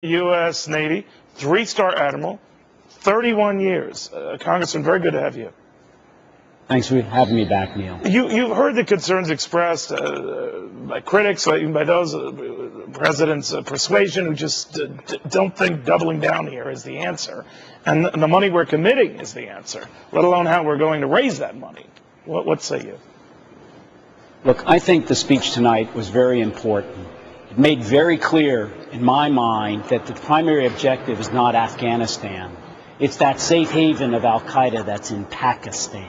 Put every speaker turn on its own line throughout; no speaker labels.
U.S. Navy, 3-star admiral, 31 years. Congressman, very good to have you.
Thanks for having me back, Neil.
You've heard the concerns expressed by critics, even by those president's persuasion who just don't think doubling down here is the answer. And the money we're committing is the answer, let alone how we're going to raise that money. What say you?
Look, I think the speech tonight was very important. It made very clear, in my mind, that the primary objective is not Afghanistan. It's that safe haven of al-Qaeda that's in Pakistan.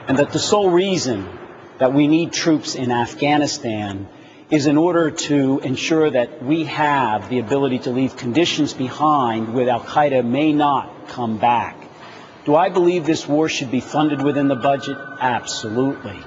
And that the sole reason that we need troops in Afghanistan is in order to ensure that we have the ability to leave conditions behind where al-Qaeda may not come back. Do I believe this war should be funded within the budget? Absolutely.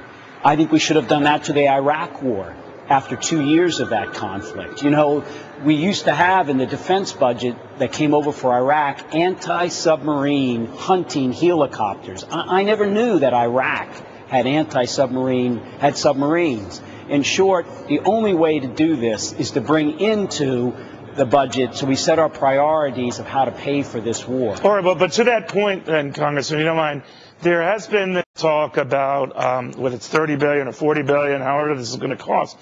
I think we should have done that to the Iraq war after 2 years of that conflict. You know, we used to have in the defense budget that came over for Iraq anti-submarine hunting helicopters. I never knew that Iraq had submarines. In short, the only way to do this is to bring into the budget so we set our priorities of how to pay for this war.
All right, but to that point then, Congressman, you don't mind, there has been this talk about whether it's $30 billion or $40 billion, however this is going to cost,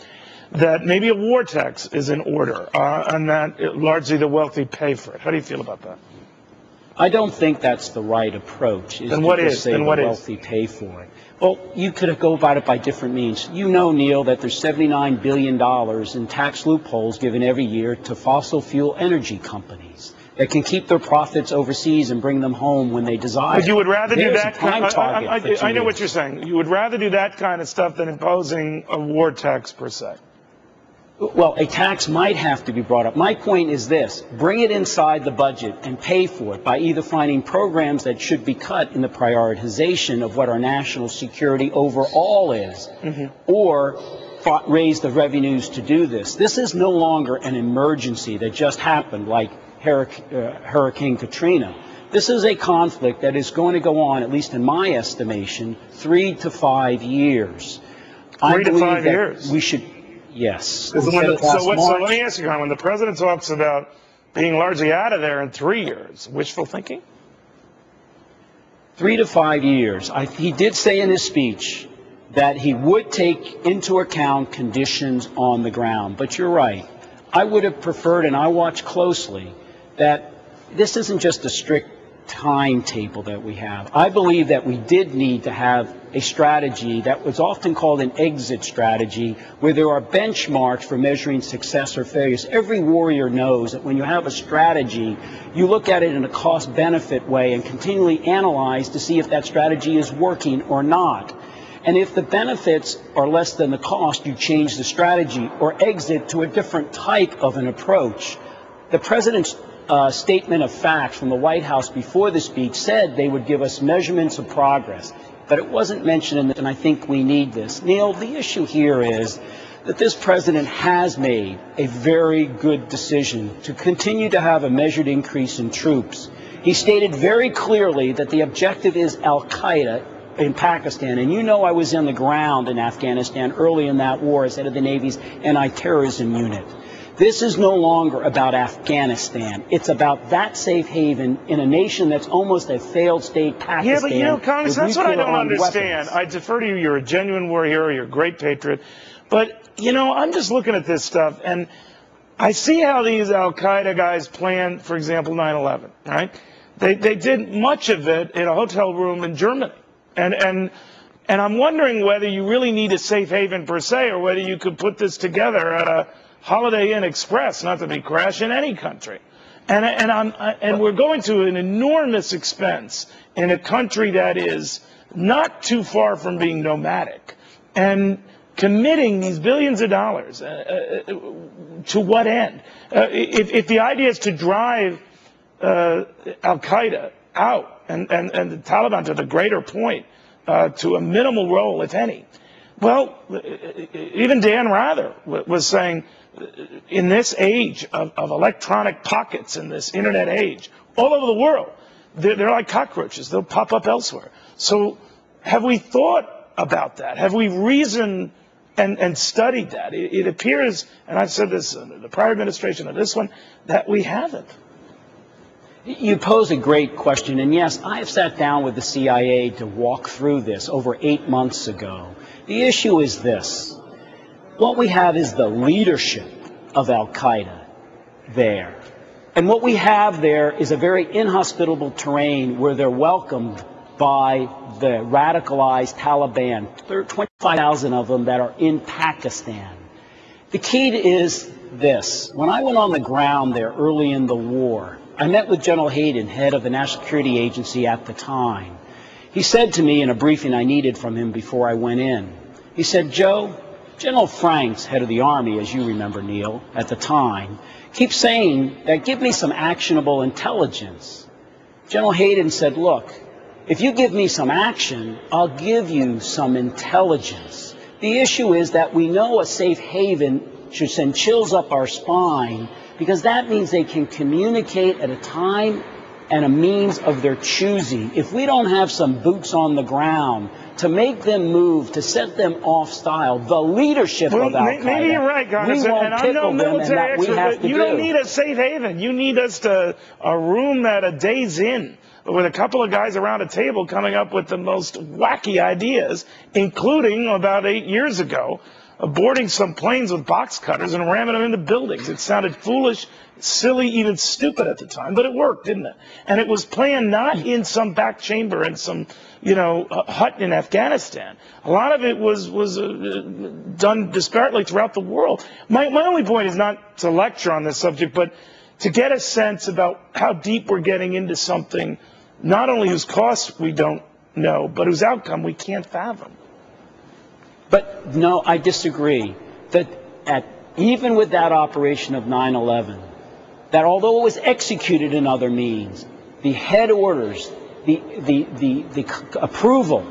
that maybe a war tax is in order, and that largely the wealthy pay for it. How do you feel about that?
I don't think that's the right approach.
Then what is?
Then what is? The wealthy pay for it. Well, you could go about it by different means. You know, Neil, that there's $79 billion in tax loopholes given every year to fossil fuel energy companies that can keep their profits overseas and bring them home when they desire.
But you would rather do that kind of
I
know what you're saying. You would rather do that kind of stuff than imposing a war tax per se.
Well, a tax might have to be brought up. My point is this: bring it inside the budget and pay for it by either finding programs that should be cut in the prioritization of what our national security overall is, or raise the revenues to do this. This is no longer an emergency that just happened like Hurricane Katrina. This is a conflict that is going to go on, at least in my estimation, 3 to 5 years.
3 to 5 years?
We should. Yes.
So let me ask you, when the president talks about being largely out of there in 3 years, wishful thinking?
3 to 5 years. He did say in his speech that he would take into account conditions on the ground. But you're right. I would have preferred, and I watch closely, that this isn't just a strict timetable that we have. I believe that we did need to have a strategy that was often called an exit strategy, where there are benchmarks for measuring success or failures. Every warrior knows that when you have a strategy, you look at it in a cost-benefit way and continually analyze to see if that strategy is working or not. And if the benefits are less than the cost, you change the strategy or exit to a different type of an approach. The president's statement of facts from the White House before the speech said they would give us measurements of progress, but it wasn't mentioned in it, and I think we need this. Neil, the issue here is that this president has made a very good decision to continue to have a measured increase in troops. He stated very clearly that the objective is al-Qaeda in Pakistan, and you know I was on the ground in Afghanistan early in that war as head of the Navy's anti-terrorism unit. This is no longer about Afghanistan. It's about that safe haven in a nation that's almost a failed state, Pakistan.
Yeah, but you know, Congress, that's what I don't understand.
Weapons.
I defer to you. You're a genuine war hero. You're a great patriot. But, you know, I'm just looking at this stuff, and I see how these al-Qaeda guys planned, for example, 9/11, right? They did much of it in a hotel room in Germany. And I'm wondering whether you really need a safe haven per se, or whether you could put this together at a Holiday Inn Express, not to be crash in any country. And we're going to an enormous expense in a country that is not too far from being nomadic, and committing these billions of dollars to what end? If the idea is to drive al-Qaeda out and the Taliban to the greater point, to a minimal role, if any, well, even Dan Rather was saying, in this age of electronic pockets, in this internet age, all over the world, they're like cockroaches. They'll pop up elsewhere. So have we thought about that? Have we reasoned and studied that. It appears, and I've said this in the prior administration of this one, that we haven't.
You pose a great question, and yes, I have sat down with the CIA to walk through this over 8 months ago. The issue is this. What we have is the leadership of al-Qaeda there. And what we have there is a very inhospitable terrain where they're welcomed by the radicalized Taliban. There are 25,000 of them that are in Pakistan. The key is this. When I went on the ground there early in the war, I met with General Hayden, head of the National Security Agency at the time. He said to me in a briefing I needed from him before I went in, he said, Joe, General Franks, head of the Army, as you remember, Neil, at the time, keeps saying that give me some actionable intelligence. General Hayden said, look, if you give me some action, I'll give you some intelligence. The issue is that we know a safe haven should send chills up our spine because that means they can communicate at a time and a means of their choosing. If we don't have some boots on the ground to make them move, to set them off style, the leadership of Al-Qaeda,
maybe you're right, Congressman, and I'm no military expert, but you don't need a safe haven. You need us to a room at a day's inn with a couple of guys around a table coming up with the most wacky ideas, including about 8 years ago, boarding some planes with box cutters and ramming them into buildings. It sounded foolish, silly, even stupid at the time, but it worked, didn't it? And it was planned not in some back chamber in some, hut in Afghanistan. A lot of it was done disparately throughout the world. My only point is not to lecture on this subject, but to get a sense about how deep we're getting into something, not only whose costs we don't know, but whose outcome we can't fathom.
But no, I disagree. That even with that operation of 9/11, that although it was executed in other means, the head orders, the approval,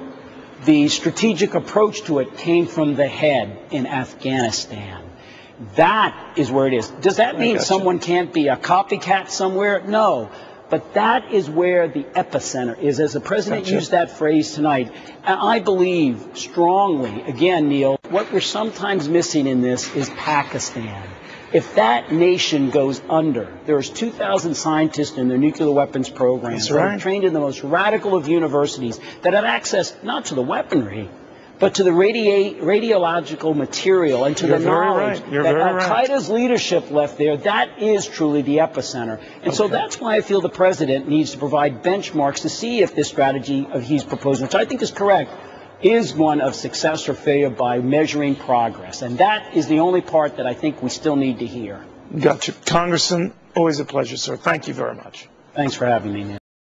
the strategic approach to it came from the head in Afghanistan. That is where it is. Does that mean someone can't be a copycat somewhere? No. But that is where the epicenter is, as the President used that phrase tonight. And I believe strongly, again, Neil, what we're sometimes missing in this is Pakistan. If that nation goes under, there's 2,000 scientists in their nuclear weapons programs that are trained in the most radical of universities that have access not to the weaponry, but to the radiological material and to the knowledge that al-Qaeda's leadership left there. That is truly the epicenter. And so that's why I feel the President needs to provide benchmarks to see if this strategy he's proposing, which I think is correct, is one of success or failure by measuring progress. And that is the only part that I think we still need to hear.
Gotcha. Congressman, always a pleasure, sir. Thank you very much.
Thanks for having me, Neil.